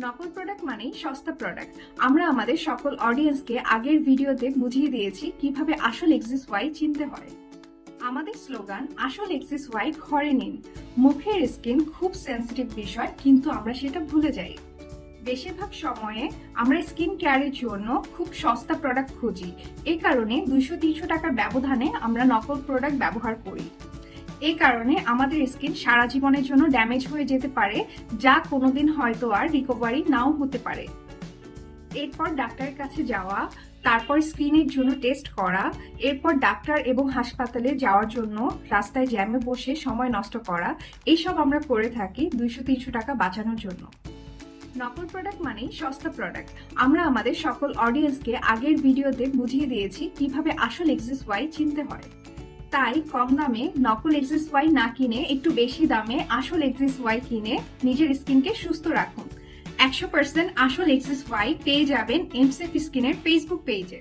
নকল প্রোডাক্ট মানেই সস্তা প্রোডাক্ট। আমরা আমাদের সকল অডিয়েন্সকে আগের ভিডিওতে বুঝিয়ে দিয়েছি কিভাবে আসল এক্সিস ওয়াই চিনতে হয়। আমাদের স্লোগান আসল এক্সিস ওয়াই ঘরে নিন। মুখের স্কিন খুব সেন্সিটিভ বিষয়, কিন্তু আমরা সেটা ভুলে যাই। বেশিরভাগ সময়ে আমরা স্কিন কেয়ারের জন্য খুব সস্তা প্রোডাক্ট খুঁজি। এই কারণে 200-300 টাকার ব্যবধানে আমরা নকল প্রোডাক্ট ব্যবহার করি। এই কারণে আমাদের স্কিন সারা জীবনের জন্য ড্যামেজ হয়ে যেতে পারে, যা কোনোদিন হয়তো আর রিকভারি নাও হতে পারে। এরপর ডাক্তারের কাছে যাওয়া, তারপর স্কিনের জন্য টেস্ট করা, এরপর ডাক্তার এবং হাসপাতালে যাওয়ার জন্য রাস্তায় জ্যামে বসে সময় নষ্ট করা, এইসব আমরা করে থাকি 200-300 টাকা বাঁচানোর জন্য। নকল প্রোডাক্ট মানেই সস্তা প্রোডাক্ট। আমরা আমাদের সকল অডিয়েন্সকে আগের ভিডিওতে বুঝিয়ে দিয়েছি কিভাবে আসল এক্সিস ওয়াই চিনতে হয়। তাই কম দামে নকল এক্সিস ওয়াই না কিনে একটু বেশি দামে আসল এক্সিস ওয়াই কিনে নিজের স্কিনকে সুস্থ রাখুন। 100% আসল এক্সিস ওয়াই পেয়ে যাবেন এমসেফ স্কিনের ফেসবুক পেজে।